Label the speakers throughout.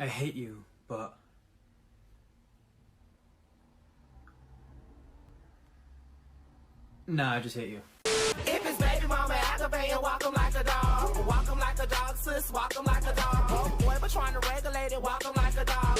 Speaker 1: I hate you, but... Nah, I just hate you.
Speaker 2: If it's baby mama aggravating, walk 'em like a dog. Walk 'em like a dog, sis, walk 'em like a dog. Oh boy, but trying to regulate it, walk 'em like a dog.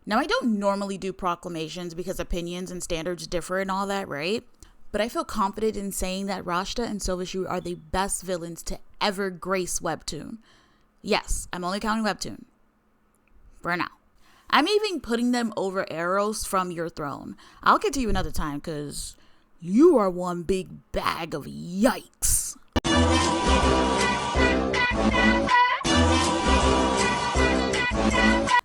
Speaker 3: Now, I don't normally do proclamations because opinions and standards differ and all that, right? But I feel confident in saying that Rashta and Silvershoe are the best villains to ever grace Webtoon. Yes, I'm only counting Webtoon. For now. I'm even putting them over Eros from Your Throne. I'll get to you another time because you are one big bag of yikes.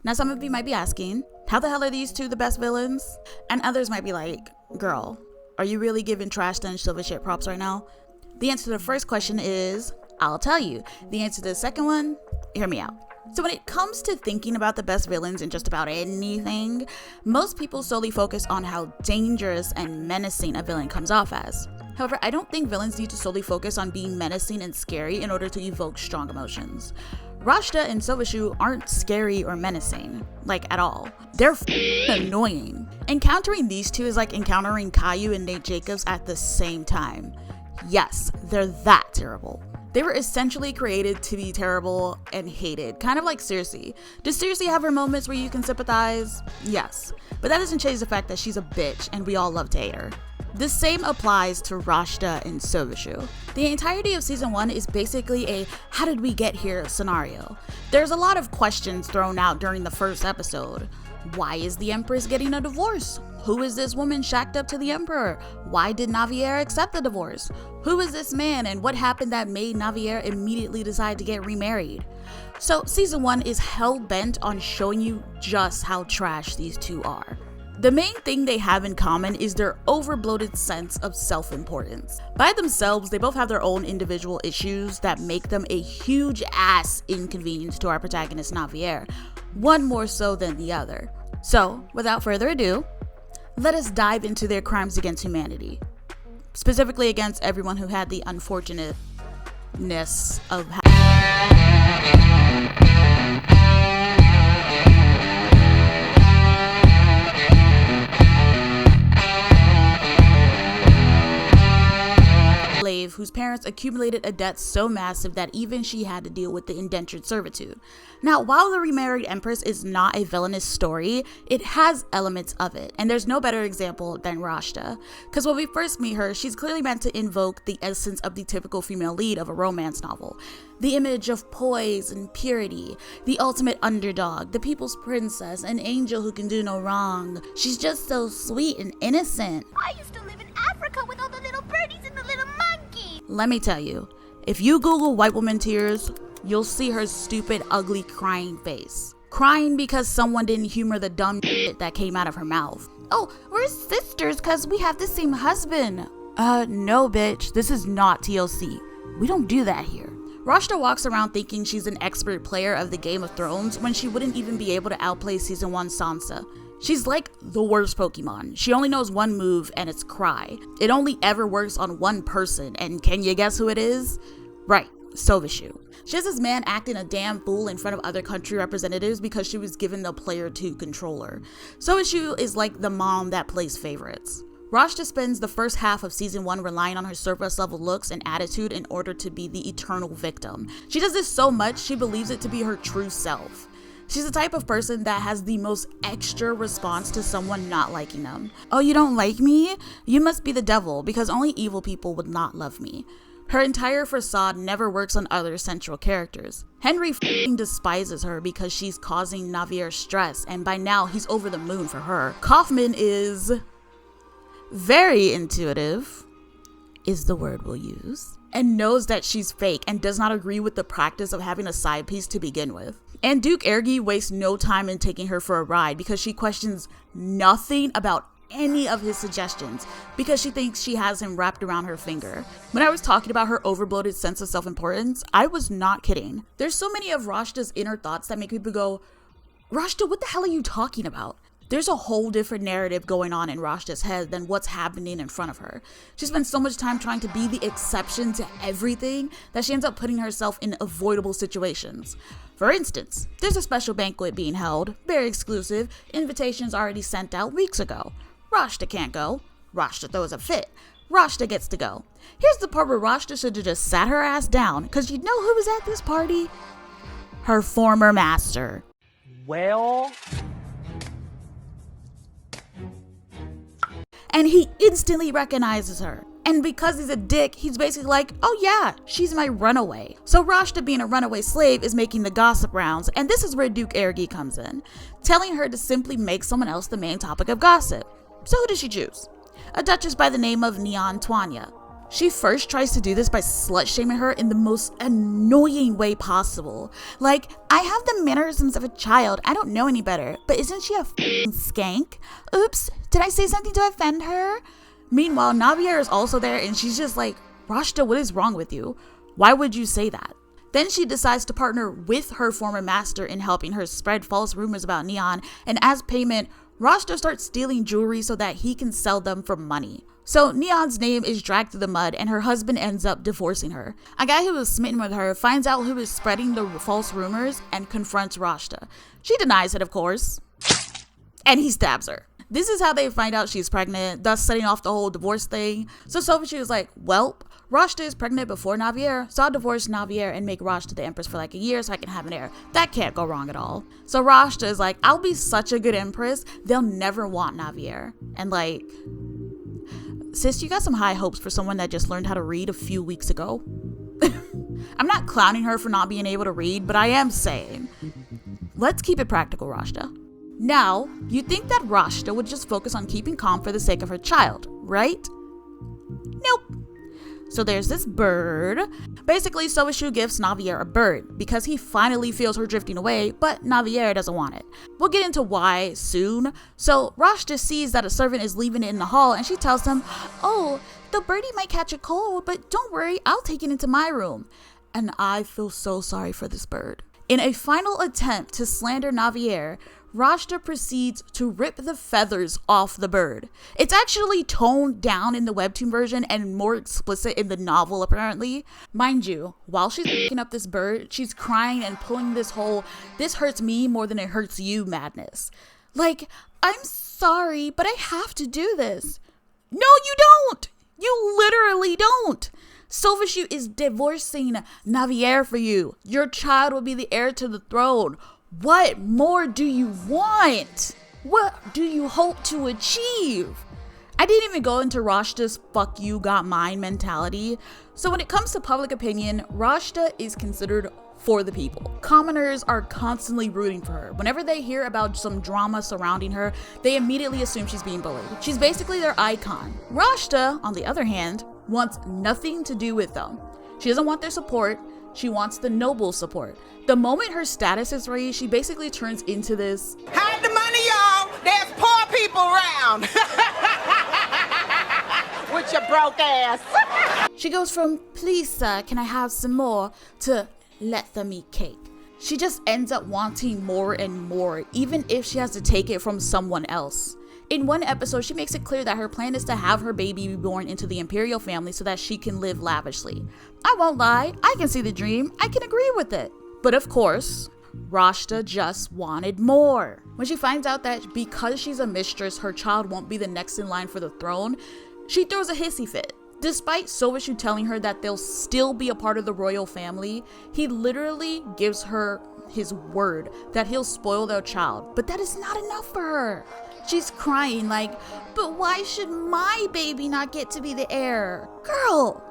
Speaker 3: Now, some of you might be asking, how the hell are these two the best villains? And others might be like, girl, are you really giving Trashta and Silvershit props right now? The answer to the first question is, I'll tell you. The answer to the second one, hear me out. So when it comes to thinking about the best villains in just about anything, most people solely focus on how dangerous and menacing a villain comes off as. However, I don't think villains need to solely focus on being menacing and scary in order to evoke strong emotions. Rashta and Silvershoe aren't scary or menacing, like at all. They're annoying. Encountering these two is like encountering Caillou and Nate Jacobs at the same time. Yes, they're that terrible. They were essentially created to be terrible and hated, kind of like Cersei. Does Cersei have her moments where you can sympathize? Yes, but that doesn't change the fact that she's a bitch and we all love to hate her. The same applies to Rashta and Silvershoe. The entirety of season 1 is basically a how did we get here scenario. There's a lot of questions thrown out during the first episode. Why is the Empress getting a divorce? Who is this woman shacked up to the Emperor? Why did Navier accept the divorce? Who is this man and what happened that made Navier immediately decide to get remarried? So season 1 is hell-bent on showing you just how trash these two are. The main thing they have in common is their overbloated sense of self-importance. By themselves, they both have their own individual issues that make them a huge ass inconvenience to our protagonist Navier, one more so than the other. So, without further ado, let us dive into their crimes against humanity, specifically against everyone who had the unfortunateness of slave whose parents accumulated a debt so massive that even she had to deal with the indentured servitude. Now, while the Remarried Empress is not a villainous story, it has elements of it, and there's no better example than Rashta. Because when we first meet her, she's clearly meant to invoke the essence of the typical female lead of a romance novel. The image of poise and purity, the ultimate underdog, the people's princess, an angel who can do no wrong. She's just so sweet and innocent.
Speaker 4: I used to live in Africa with all the little birdies and the little monkeys.
Speaker 3: Let me tell you, if you Google white woman tears, you'll see her stupid, ugly, crying face. Crying because someone didn't humor the dumb shit that came out of her mouth. Oh, we're sisters because we have the same husband. No, bitch, this is not TLC. We don't do that here. Rashta walks around thinking she's an expert player of the Game of Thrones when she wouldn't even be able to outplay Season 1 Sansa. She's like the worst Pokemon. She only knows one move and it's Cry. It only ever works on one person, and can you guess who it is? Right, Silvershoe. She has this man acting a damn fool in front of other country representatives because she was given the player 2 controller. Silvershoe is like the mom that plays favorites. Rashta spends the first half of season 1 relying on her surface level looks and attitude in order to be the eternal victim. She does this so much she believes it to be her true self. She's the type of person that has the most extra response to someone not liking them. Oh, you don't like me? You must be the devil because only evil people would not love me. Her entire facade never works on other central characters. Henry f***ing despises her because she's causing Navier stress, and by now he's over the moon for her. Kaufman is very intuitive, is the word we'll use, and knows that she's fake and does not agree with the practice of having a side piece to begin with. And Duke Ergi wastes no time in taking her for a ride because she questions nothing about any of his suggestions because she thinks she has him wrapped around her finger. When I was talking about her overbloated sense of self-importance, I was not kidding. There's so many of Rashta's inner thoughts that make people go, Rashta, what the hell are you talking about? There's a whole different narrative going on in Rashta's head than what's happening in front of her. She spends so much time trying to be the exception to everything that she ends up putting herself in avoidable situations. For instance, there's a special banquet being held, very exclusive, invitations already sent out weeks ago. Rashta can't go. Rashta throws a fit. Rashta gets to go. Here's the part where Rashta should have just sat her ass down, because you know who was at this party? Her former master.
Speaker 5: Well...
Speaker 3: And he instantly recognizes her. And because he's a dick, he's basically like, oh yeah, she's my runaway. So Rashta being a runaway slave is making the gossip rounds, and this is where Duke Ergi comes in, telling her to simply make someone else the main topic of gossip. So who does she choose? A duchess by the name of Neon Twanya. She first tries to do this by slut-shaming her in the most annoying way possible. Like, I have the mannerisms of a child, I don't know any better, but isn't she a f***ing skank? Oops, did I say something to offend her? Meanwhile, Navier is also there and she's just like, Rashta, what is wrong with you? Why would you say that? Then she decides to partner with her former master in helping her spread false rumors about Neon, and as payment, Rashta starts stealing jewelry so that he can sell them for money. So Neon's name is dragged through the mud and her husband ends up divorcing her. A guy who was smitten with her finds out who is spreading the false rumors and confronts Rashta. She denies it, of course, and he stabs her. This is how they find out she's pregnant, thus setting off the whole divorce thing. So Sofashu is like, well, Rashta is pregnant before Navier, so I'll divorce Navier and make Rashta the empress for like a year so I can have an heir. That can't go wrong at all. So Rashta is like, I'll be such a good empress, they'll never want Navier. And like, sis, you got some high hopes for someone that just learned how to read a few weeks ago. I'm not clowning her for not being able to read, but I am saying, let's keep it practical, Rashta. Now, you'd think that Rashta would just focus on keeping calm for the sake of her child, right? Nope. So there's this bird. Basically, Sofashu gives Navier a bird because he finally feels her drifting away, but Navier doesn't want it. We'll get into why soon. So Rashta sees that a servant is leaving it in the hall and she tells him, oh, the birdie might catch a cold, but don't worry, I'll take it into my room. And I feel so sorry for this bird. In a final attempt to slander Navier, Rashta proceeds to rip the feathers off the bird. It's actually toned down in the webtoon version and more explicit in the novel, apparently. Mind you, while she's picking up this bird, she's crying and pulling this whole, this hurts me more than it hurts you madness. Like, I'm sorry, but I have to do this. No, you don't! You literally don't! Sofashu is divorcing Navier for you. Your child will be the heir to the throne. What more do you want? What do you hope to achieve? I didn't even go into Rashta's fuck you got mine mentality. So when it comes to public opinion, Rashta is considered for the people. Commoners are constantly rooting for her. Whenever they hear about some drama surrounding her, they immediately assume she's being bullied. She's basically their icon. Rashta, on the other hand, wants nothing to do with them. She doesn't want their support. She wants the noble support. The moment her status is raised, she basically turns into this,
Speaker 2: Hide the money, y'all. There's poor people around. With your broke ass.
Speaker 3: she goes from, please sir, can I have some more, to let them eat cake. She just ends up wanting more and more, even if she has to take it from someone else. In one episode, she makes it clear that her plan is to have her baby be born into the imperial family so that she can live lavishly. I won't lie, I can see the dream, I can agree with it. But of course, Rashta just wanted more. When she finds out that because she's a mistress, her child won't be the next in line for the throne, she throws a hissy fit. Despite Sofashu telling her that they'll still be a part of the royal family, he literally gives her his word that he'll spoil their child. But that is not enough for her. She's crying like, but why should my baby not get to be the heir? Girl,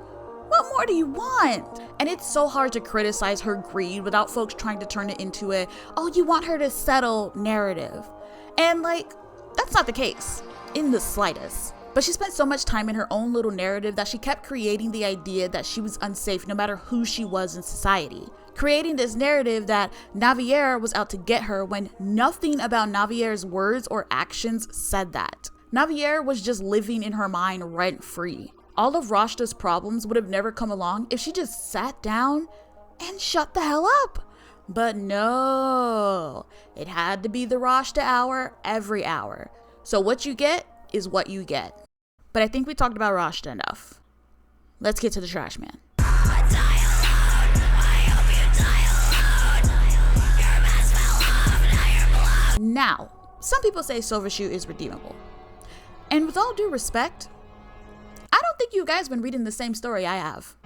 Speaker 3: what more do you want? And it's so hard to criticize her greed without folks trying to turn it into a, oh, you want her to settle narrative. And like, that's not the case in the slightest. But she spent so much time in her own little narrative that she kept creating the idea that she was unsafe no matter who she was in society. Creating this narrative that Navier was out to get her when nothing about Navier's words or actions said that. Navier was just living in her mind rent-free. All of Rashta's problems would have never come along if she just sat down and shut the hell up. But no, it had to be the Rashta hour every hour. So what you get is what you get. But I think we talked about Rashta enough. Let's get to the trash man. Now, some people say Silvershoe is redeemable. And with all due respect, I don't think you guys been reading the same story I have.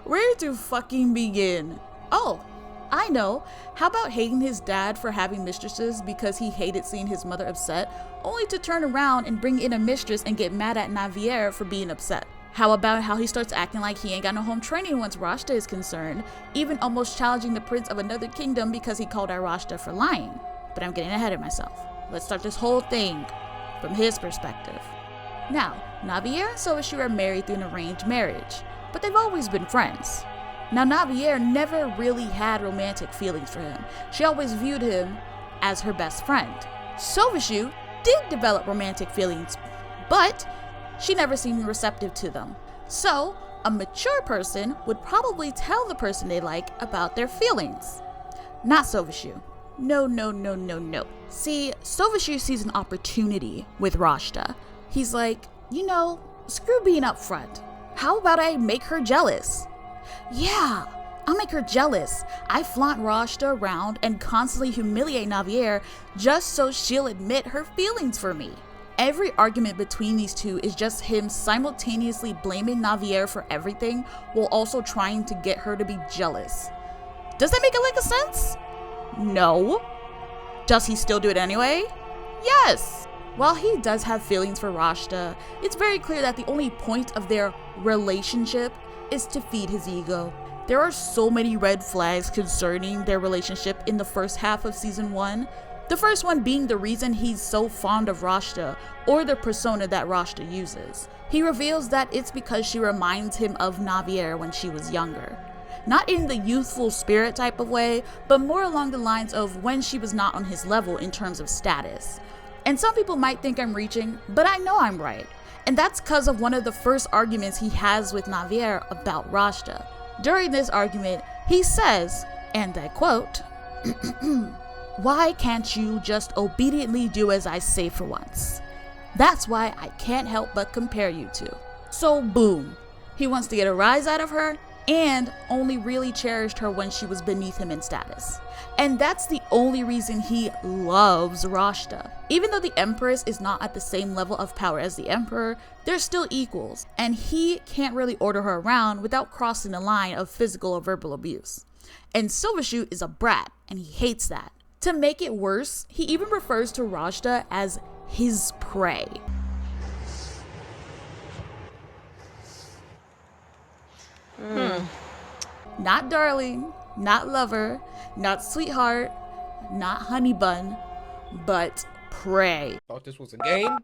Speaker 3: Where to fucking begin? Oh, I know. How about hating his dad for having mistresses because he hated seeing his mother upset, only to turn around and bring in a mistress and get mad at Navier for being upset? How about how he starts acting like he ain't got no home training once Rashta is concerned, even almost challenging the prince of another kingdom because he called out Rashta for lying? But I'm getting ahead of myself. Let's start this whole thing from his perspective. Now, Navier and Silvershoe are married through an arranged marriage, but they've always been friends. Now, Navier never really had romantic feelings for him. She always viewed him as her best friend. Silvershoe did develop romantic feelings, but she never seemed receptive to them. So, a mature person would probably tell the person they like about their feelings. Not Silvershoe. No. See, Silvershoe sees an opportunity with Rashta. He's like, screw being upfront. How about I make her jealous? Yeah, I'll make her jealous. I flaunt Rashta around and constantly humiliate Navier just so she'll admit her feelings for me. Every argument between these two is just him simultaneously blaming Navier for everything while also trying to get her to be jealous. Does that make a lick of sense? No. Does he still do it anyway? Yes. While he does have feelings for Rashta, it's very clear that the only point of their relationship is to feed his ego. There are so many red flags concerning their relationship in the first half of season 1. The first one being the reason he's so fond of Rashta, or the persona that Rashta uses. He reveals that it's because she reminds him of Navier when she was younger. Not in the youthful spirit type of way, but more along the lines of when she was not on his level in terms of status. And some people might think I'm reaching, but I know I'm right. And that's because of one of the first arguments he has with Navier about Rashta. During this argument, he says, and I quote, "Why can't you just obediently do as I say for once? That's why I can't help but compare you two." So boom, he wants to get a rise out of her and only really cherished her when she was beneath him in status. And that's the only reason he loves Rashta. Even though the Empress is not at the same level of power as the Emperor, they're still equals, and he can't really order her around without crossing the line of physical or verbal abuse. And Silvershoe is a brat, and he hates that. To make it worse, he even refers to Rashta as his prey. Not darling, not lover, not sweetheart, not honey bun, but prey.
Speaker 5: Thought this was a game?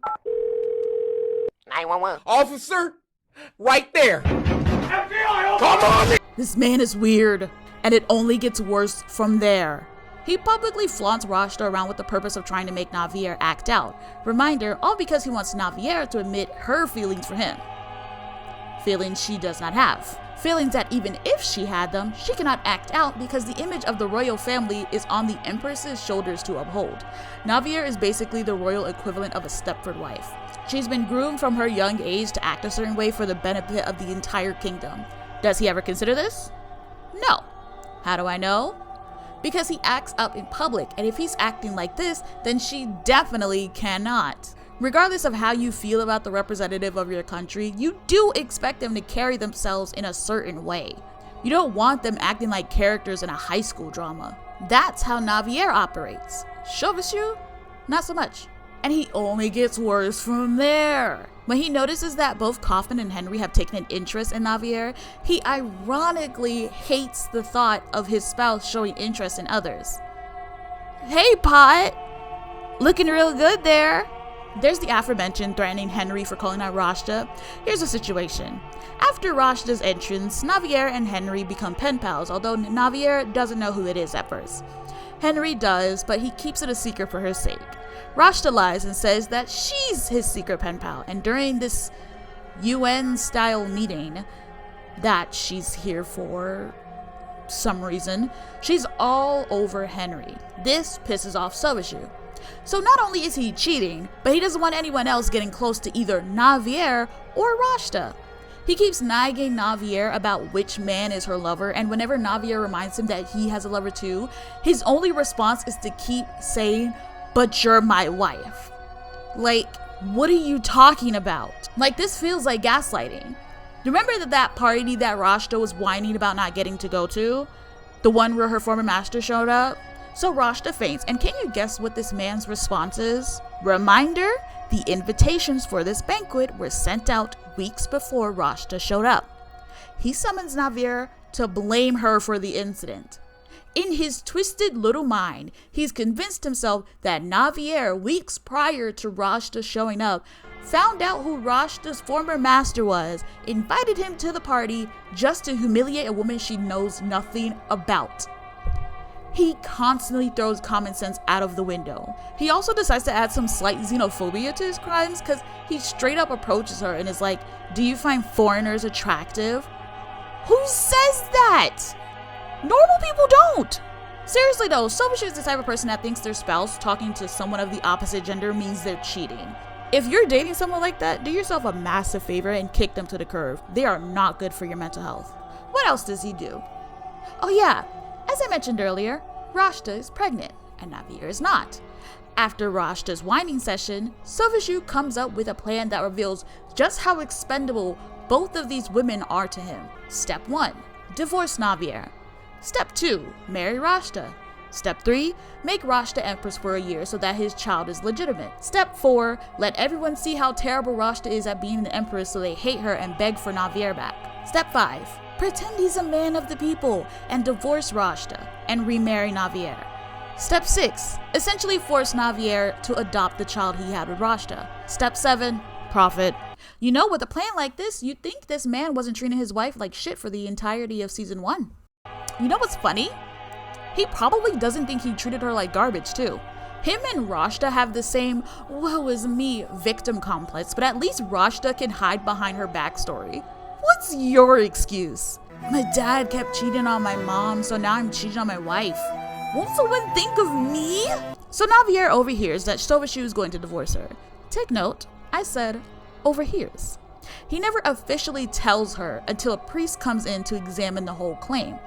Speaker 2: 911.
Speaker 5: Officer, right there. FBI, come on!
Speaker 3: This man is weird, and it only gets worse from there. He publicly flaunts Rashta around with the purpose of trying to make Navier act out. Reminder, all because he wants Navier to admit her feelings for him. Feelings she does not have. Feelings that even if she had them, she cannot act out because the image of the royal family is on the Empress's shoulders to uphold. Navier is basically the royal equivalent of a Stepford wife. She's been groomed from her young age to act a certain way for the benefit of the entire kingdom. Does he ever consider this? No. How do I know? Because he acts up in public, and if he's acting like this, then she definitely cannot. Regardless of how you feel about the representative of your country, you do expect them to carry themselves in a certain way. You don't want them acting like characters in a high school drama. That's how Navier operates. Silvershoe? Not so much. And he only gets worse from there. When he notices that both Kaufman and Henry have taken an interest in Navier, he ironically hates the thought of his spouse showing interest in others. Hey, Pot! Looking real good there. There's the aforementioned threatening Henry for calling out Rashta. Here's the situation. After Rashta's entrance, Navier and Henry become pen pals, although Navier doesn't know who it is at first. Henry does, but he keeps it a secret for her sake. Rashta lies and says that she's his secret pen pal, and during this UN-style meeting that she's here for some reason, she's all over Henry. This pisses off Sauvage. So not only is he cheating, but he doesn't want anyone else getting close to either Navier or Rashta. He keeps nagging Navier about which man is her lover, and whenever Navier reminds him that he has a lover too, his only response is to keep saying, "But you're my wife." Like, what are you talking about? Like, this feels like gaslighting. Remember that party that Rashta was whining about not getting to go to? The one where her former master showed up? So Rashta faints, and can you guess what this man's response is? Reminder, the invitations for this banquet were sent out weeks before Rashta showed up. He summons Navier to blame her for the incident. In his twisted little mind, he's convinced himself that Navier, weeks prior to Rashta showing up, found out who Rashta's former master was, invited him to the party just to humiliate a woman she knows nothing about. He constantly throws common sense out of the window. He also decides to add some slight xenophobia to his crimes because he straight up approaches her and is like, "Do you find foreigners attractive?" Who says that? Normal people don't. Seriously though, Sauvage is the type of person that thinks their spouse talking to someone of the opposite gender means they're cheating. If you're dating someone like that, do yourself a massive favor and kick them to the curb. They are not good for your mental health. What else does he do? Oh yeah, as I mentioned earlier, Rashta is pregnant, and Navier is not. After Rashta's whining session, Sauvage comes up with a plan that reveals just how expendable both of these women are to him. Step 1, divorce Navier. Step 2, marry Rashta. Step 3, make Rashta Empress for a year so that his child is legitimate. Step 4, let everyone see how terrible Rashta is at being the Empress so they hate her and beg for Navier back. Step 5, pretend he's a man of the people and divorce Rashta and remarry Navier. Step 6, essentially force Navier to adopt the child he had with Rashta. Step 7, profit. You know, with a plan like this, you'd think this man wasn't treating his wife like shit for the entirety of season 1. You know what's funny? He probably doesn't think he treated her like garbage too. Him and Rashta have the same woe is me victim complex, but at least Rashta can hide behind her backstory. What's your excuse? My dad kept cheating on my mom, so now I'm cheating on my wife. Won't someone think of me? So Navier overhears that Sauvage is going to divorce her. Take note, I said overhears. He never officially tells her until a priest comes in to examine the whole claim.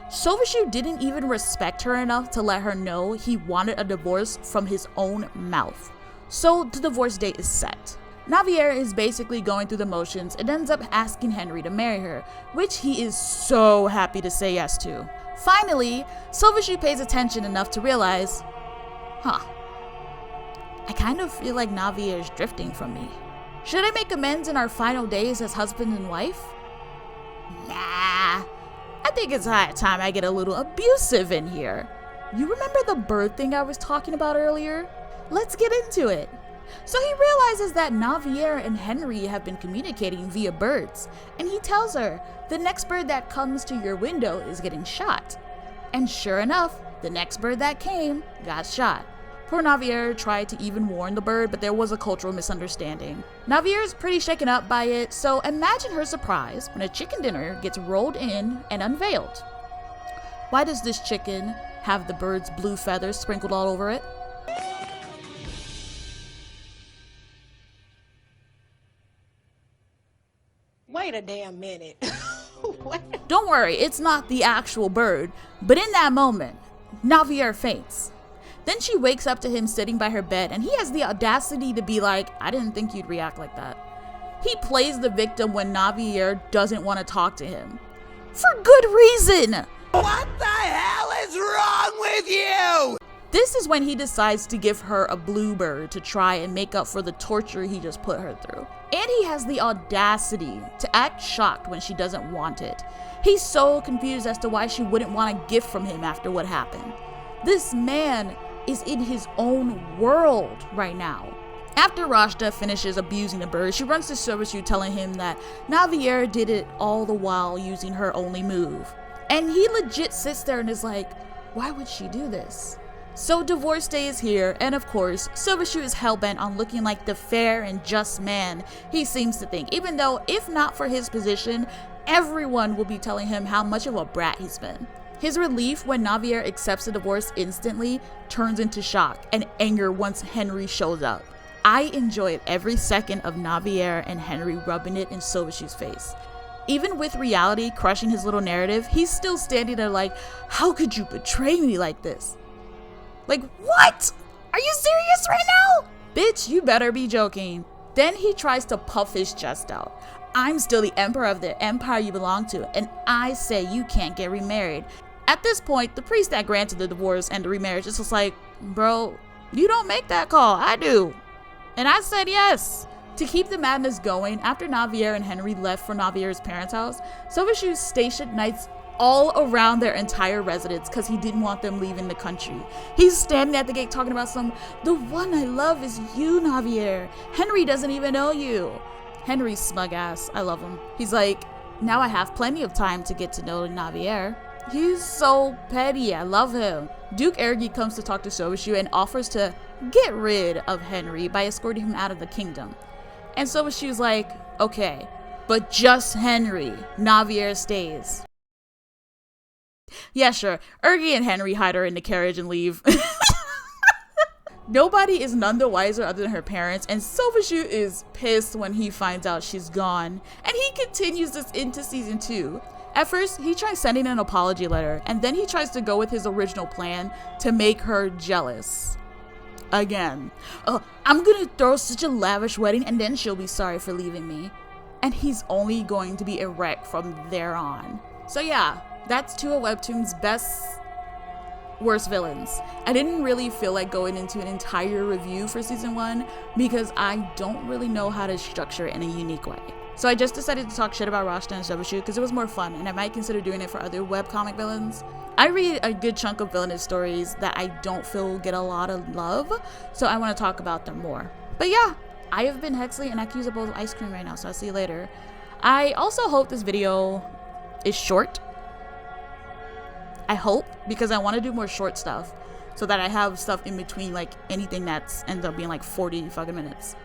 Speaker 3: Sauvage didn't even respect her enough to let her know he wanted a divorce from his own mouth. So the divorce date is set. Navier is basically going through the motions and ends up asking Henry to marry her, which he is so happy to say yes to. Finally, Sauvage pays attention enough to realize, I kind of feel like Navier is drifting from me. Should I make amends in our final days as husband and wife? Nah, I think it's high time I get a little abusive in here. You remember the bird thing I was talking about earlier? Let's get into it. So he realizes that Navier and Henry have been communicating via birds, and he tells her, the next bird that comes to your window is getting shot. And sure enough, the next bird that came got shot. Poor Navier tried to even warn the bird, but there was a cultural misunderstanding. Navier is pretty shaken up by it, so imagine her surprise when a chicken dinner gets rolled in and unveiled. Why does this chicken have the bird's blue feathers sprinkled all over it?
Speaker 6: Wait a damn minute. What?
Speaker 3: Don't worry, it's not the actual bird, but in that moment, Navier faints. Then she wakes up to him sitting by her bed, and he has the audacity to be like, I didn't think you'd react like that. He plays the victim when Navier doesn't want to talk to him. For good reason!
Speaker 5: What the hell is wrong with you?
Speaker 3: This is when he decides to give her a bluebird to try and make up for the torture he just put her through. And he has the audacity to act shocked when she doesn't want it. He's so confused as to why she wouldn't want a gift from him after what happened. This man is in his own world right now. After Rashta finishes abusing the bird, she runs to Sauvage telling him that Navier did it all the while using her only move. And he legit sits there and is like, why would she do this? So divorce day is here, and of course, Silvershoe is hellbent on looking like the fair and just man he seems to think, even though if not for his position, everyone will be telling him how much of a brat he's been. His relief when Navier accepts the divorce instantly turns into shock and anger once Henry shows up. I enjoyed every second of Navier and Henry rubbing it in Silvershoe's face. Even with reality crushing his little narrative, he's still standing there like, how could you betray me like this? Like, what? Are you serious right now? Bitch, you better be joking. Then he tries to puff his chest out. I'm still the emperor of the empire you belong to, and I say you can't get remarried. At this point, the priest that granted the divorce and the remarriage is just like, bro, you don't make that call, I do. And I said yes. To keep the madness going, after Navier and Henry left for Navier's parents' house, Silvershoe stationed knights all around their entire residence because he didn't want them leaving the country. He's standing at the gate talking about the one I love is you, Navier. Henry doesn't even know you. Henry's smug ass, I love him. He's like, now I have plenty of time to get to know Navier. He's so petty, I love him. Duke Ergi comes to talk to Silvershoe and offers to get rid of Henry by escorting him out of the kingdom. And Silvershoe's like, okay, but just Henry. Navier stays. Yeah, sure. Ergi and Henry hide her in the carriage and leave. Nobody is none the wiser other than her parents, and Silvershoe is pissed when he finds out she's gone. And he continues this into season 2. At first, he tries sending an apology letter, and then he tries to go with his original plan to make her jealous. Again. I'm gonna throw such a lavish wedding and then she'll be sorry for leaving me. And he's only going to be a wreck from there on. So yeah, that's 2 of Webtoon's best, worst villains. I didn't really feel like going into an entire review for season 1 because I don't really know how to structure it in a unique way. So I just decided to talk shit about Rashta and Silvershoe because it was more fun, and I might consider doing it for other webcomic villains. I read a good chunk of villainous stories that I don't feel get a lot of love, so I want to talk about them more. But yeah, I have been Hexley, and I can use a bowl of ice cream right now, so I'll see you later. I also hope this video is short. I hope, because I want to do more short stuff so that I have stuff in between, like anything that's ends up being like 40 fucking minutes.